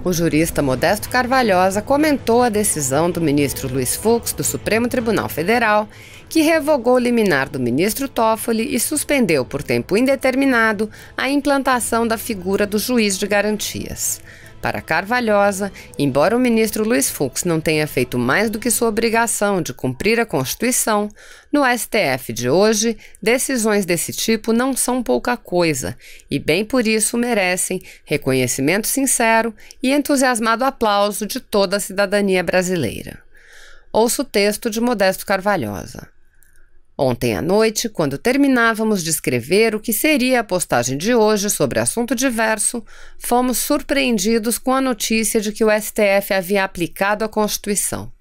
O jurista Modesto Carvalhosa comentou a decisão do ministro Luiz Fux do Supremo Tribunal Federal, que revogou o liminar do ministro Toffoli e suspendeu por tempo indeterminado a implantação da figura do juiz de garantias. Para Carvalhosa, embora o ministro Luiz Fux não tenha feito mais do que sua obrigação de cumprir a Constituição, no STF de hoje, decisões desse tipo não são pouca coisa e bem por isso merecem reconhecimento sincero e entusiasmado aplauso de toda a cidadania brasileira. Ouça o texto de Modesto Carvalhosa. Ontem à noite, quando terminávamos de escrever o que seria a postagem de hoje sobre assunto diverso, fomos surpreendidos com a notícia de que o STF havia aplicado a Constituição.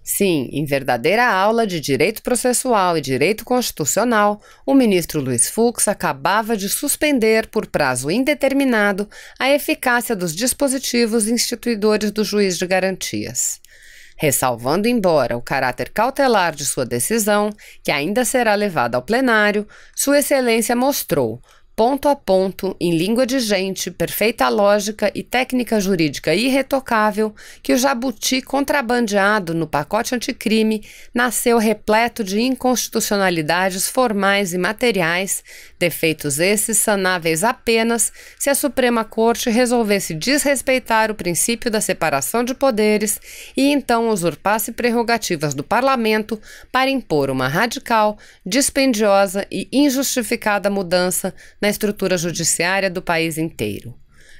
Sim, em verdadeira aula de direito processual e direito constitucional, o ministro Luiz Fux acabava de suspender por prazo indeterminado a eficácia dos dispositivos instituidores do juiz de garantias. Ressalvando embora o caráter cautelar de sua decisão, que ainda será levada ao plenário, Sua Excelência mostrou, ponto a ponto, em língua de gente, perfeita lógica e técnica jurídica irretocável, que o jabuti contrabandeado no pacote anticrime nasceu repleto de inconstitucionalidades formais e materiais, defeitos esses sanáveis apenas se a Suprema Corte resolvesse desrespeitar o princípio da separação de poderes e então usurpasse prerrogativas do Parlamento para impor uma radical, dispendiosa e injustificada mudança na estrutura judiciária do país inteiro.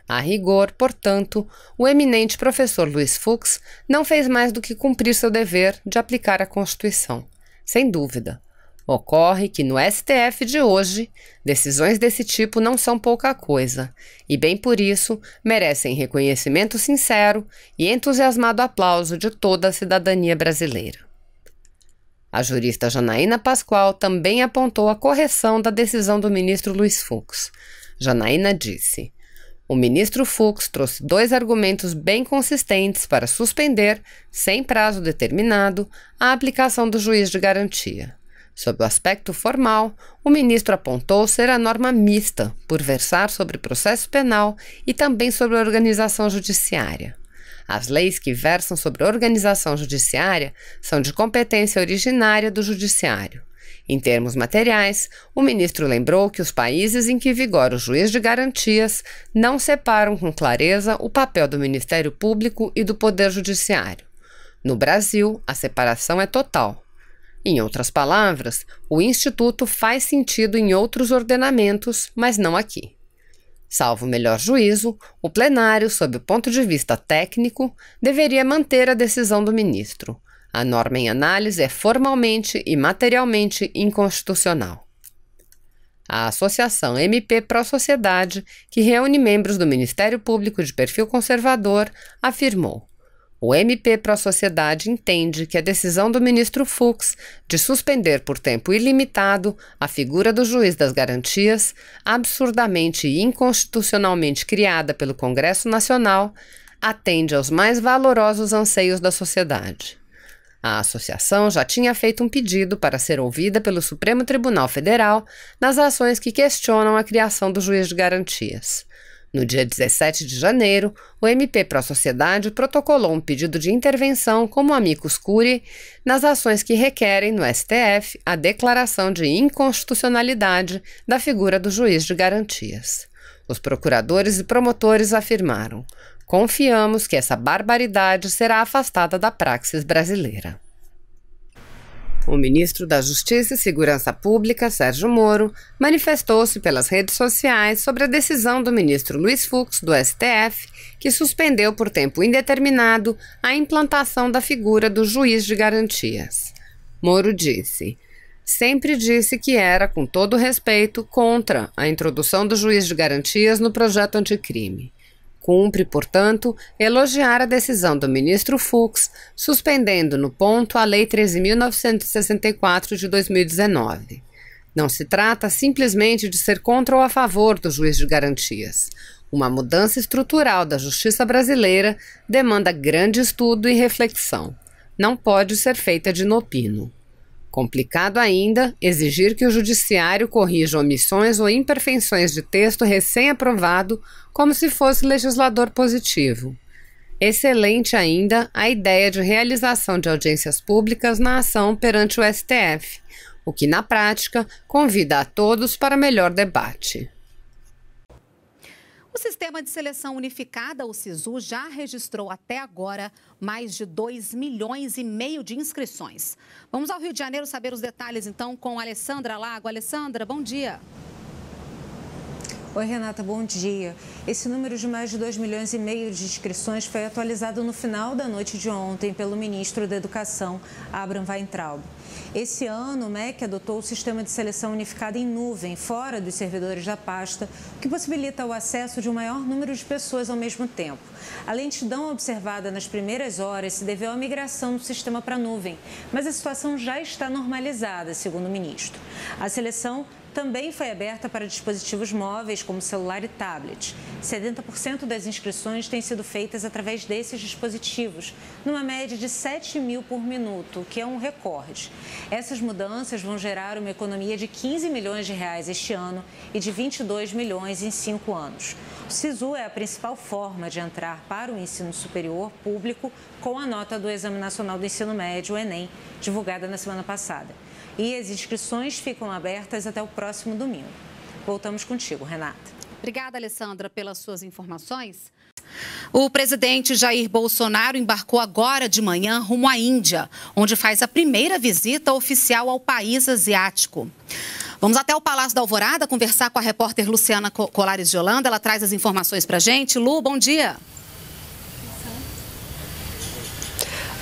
A rigor, portanto, o eminente professor Luiz Fux não fez mais do que cumprir seu dever de aplicar a Constituição. Sem dúvida. Ocorre que no STF de hoje, decisões desse tipo não são pouca coisa, e bem por isso merecem reconhecimento sincero e entusiasmado aplauso de toda a cidadania brasileira. A jurista Janaína Pascoal também apontou a correção da decisão do ministro Luiz Fux. Janaína disse: o ministro Fux trouxe 2 argumentos bem consistentes para suspender, sem prazo determinado, a aplicação do juiz de garantia. Sob o aspecto formal, o ministro apontou ser a norma mista, por versar sobre processo penal e também sobre a organização judiciária. As leis que versam sobre a organização judiciária são de competência originária do Judiciário. Em termos materiais, o ministro lembrou que os países em que vigora o juiz de garantias não separam com clareza o papel do Ministério Público e do Poder Judiciário. No Brasil, a separação é total. Em outras palavras, o Instituto faz sentido em outros ordenamentos, mas não aqui. Salvo melhor juízo, o plenário, sob o ponto de vista técnico, deveria manter a decisão do ministro. A norma em análise é formalmente e materialmente inconstitucional. A Associação MP Pró Sociedade, que reúne membros do Ministério Público de perfil conservador, afirmou: o MP Pró Sociedade entende que a decisão do ministro Fux de suspender por tempo ilimitado a figura do juiz das garantias, absurdamente e inconstitucionalmente criada pelo Congresso Nacional, atende aos mais valorosos anseios da sociedade. A associação já tinha feito um pedido para ser ouvida pelo Supremo Tribunal Federal nas ações que questionam a criação do juiz de garantias. No dia 17 de janeiro, o MP Pró Sociedade protocolou um pedido de intervenção como amicus curiae nas ações que requerem no STF a declaração de inconstitucionalidade da figura do juiz de garantias. Os procuradores e promotores afirmaram: confiamos que essa barbaridade será afastada da praxis brasileira. O ministro da Justiça e Segurança Pública, Sérgio Moro, manifestou-se pelas redes sociais sobre a decisão do ministro Luiz Fux, do STF, que suspendeu por tempo indeterminado a implantação da figura do juiz de garantias. Moro disse: sempre disse que era, com todo respeito, contra a introdução do juiz de garantias no projeto anticrime. Cumpre, portanto, elogiar a decisão do ministro Fux, suspendendo no ponto a Lei 13.964 de 2019. Não se trata simplesmente de ser contra ou a favor do juiz de garantias. Uma mudança estrutural da justiça brasileira demanda grande estudo e reflexão. Não pode ser feita de inopino. Complicado ainda exigir que o judiciário corrija omissões ou imperfeições de texto recém-aprovado como se fosse legislador positivo. Excelente ainda a ideia de realização de audiências públicas na ação perante o STF, o que na prática convida a todos para melhor debate. O Sistema de Seleção Unificada, o SISU, já registrou até agora mais de 2,5 milhões de inscrições. Vamos ao Rio de Janeiro saber os detalhes, então, com a Alessandra Lago. Alessandra, bom dia. Oi, Renata, bom dia. Esse número de mais de 2,5 milhões de inscrições foi atualizado no final da noite de ontem pelo ministro da Educação, Abraham Weintraub. Esse ano, o MEC adotou o sistema de seleção unificada em nuvem, fora dos servidores da pasta, o que possibilita o acesso de um maior número de pessoas ao mesmo tempo. A lentidão observada nas primeiras horas se deveu à migração do sistema para a nuvem, mas a situação já está normalizada, segundo o ministro. A seleção também foi aberta para dispositivos móveis, como celular e tablet. 70% das inscrições têm sido feitas através desses dispositivos, numa média de 7 mil por minuto, o que é um recorde. Essas mudanças vão gerar uma economia de 15 milhões de reais este ano e de 22 milhões em 5 anos. O SISU é a principal forma de entrar para o ensino superior público com a nota do Exame Nacional do Ensino Médio, o Enem, divulgada na semana passada. E as inscrições ficam abertas até o próximo domingo. Voltamos contigo, Renata. Obrigada, Alessandra, pelas suas informações. O presidente Jair Bolsonaro embarcou agora de manhã rumo à Índia, onde faz a primeira visita oficial ao país asiático. Vamos até o Palácio da Alvorada conversar com a repórter Luciana Colares de Holanda. Ela traz as informações para a gente. Lu, bom dia.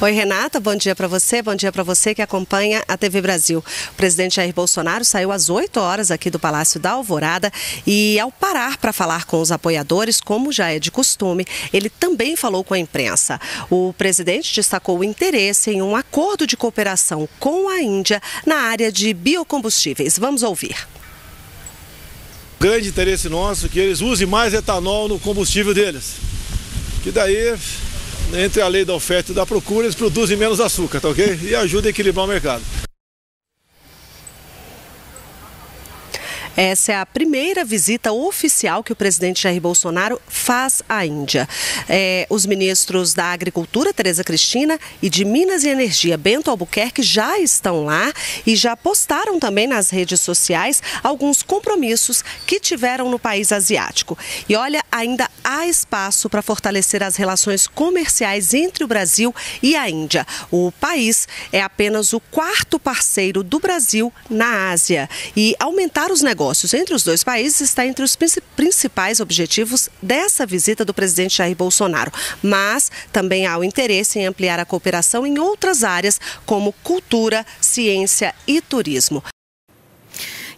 Oi, Renata, bom dia para você que acompanha a TV Brasil. O presidente Jair Bolsonaro saiu às 8 horas aqui do Palácio da Alvorada e, ao parar para falar com os apoiadores, como já é de costume, ele também falou com a imprensa. O presidente destacou o interesse em um acordo de cooperação com a Índia na área de biocombustíveis. Vamos ouvir. Grande interesse nosso que eles usem mais etanol no combustível deles, que daí, entre a lei da oferta e da procura, eles produzem menos açúcar, tá ok? E ajuda a equilibrar o mercado. Essa é a primeira visita oficial que o presidente Jair Bolsonaro faz à Índia. Os ministros da Agricultura, Tereza Cristina, e de Minas e Energia, Bento Albuquerque, já estão lá e já postaram também nas redes sociais alguns compromissos que tiveram no país asiático. E olha, ainda há espaço para fortalecer as relações comerciais entre o Brasil e a Índia. O país é apenas o 4º parceiro do Brasil na Ásia e aumentar os negócios entre os dois países está entre os principais objetivos dessa visita do presidente Jair Bolsonaro. Mas também há o interesse em ampliar a cooperação em outras áreas, como cultura, ciência e turismo.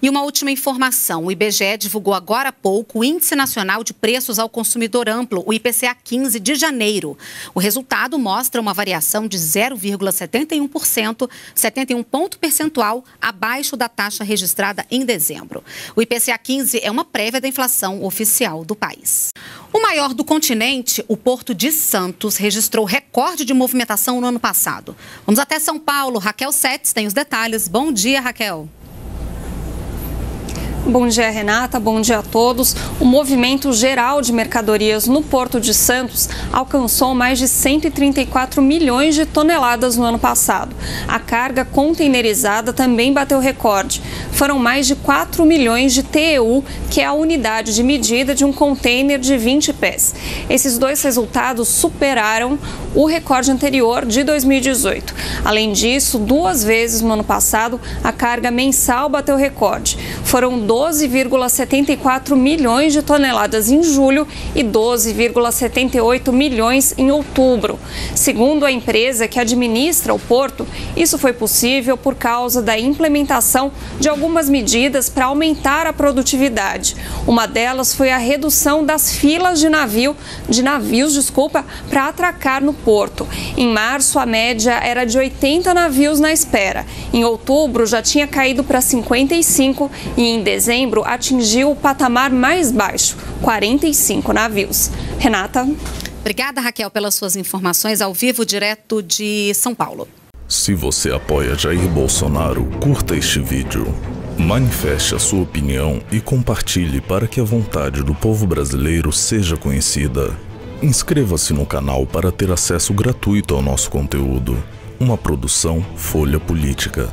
E uma última informação, o IBGE divulgou agora há pouco o Índice Nacional de Preços ao Consumidor Amplo, o IPCA 15 de janeiro. O resultado mostra uma variação de 0,71%, 71 ponto percentual abaixo da taxa registrada em dezembro. O IPCA 15 é uma prévia da inflação oficial do país. O maior do continente, o Porto de Santos, registrou recorde de movimentação no ano passado. Vamos até São Paulo. Raquel Setz tem os detalhes. Bom dia, Raquel. Bom dia, Renata. Bom dia a todos. O movimento geral de mercadorias no Porto de Santos alcançou mais de 134 milhões de toneladas no ano passado. A carga containerizada também bateu recorde. Foram mais de 4 milhões de TEU, que é a unidade de medida de um container de 20 pés. Esses dois resultados superaram o recorde anterior de 2018. Além disso, 2 vezes no ano passado, a carga mensal bateu recorde. Foram 12,74 milhões de toneladas em julho e 12,78 milhões em outubro. Segundo a empresa que administra o porto, isso foi possível por causa da implementação de algumas medidas para aumentar a produtividade. Uma delas foi a redução das filas de navios para atracar no porto. Em março, a média era de 80 navios na espera. Em outubro, já tinha caído para 55 e em dezembro atingiu o patamar mais baixo, 45 navios. Renata. Obrigada, Raquel, pelas suas informações ao vivo, direto de São Paulo. Se você apoia Jair Bolsonaro, curta este vídeo. Manifeste a sua opinião e compartilhe para que a vontade do povo brasileiro seja conhecida. Inscreva-se no canal para ter acesso gratuito ao nosso conteúdo. Uma produção Folha Política.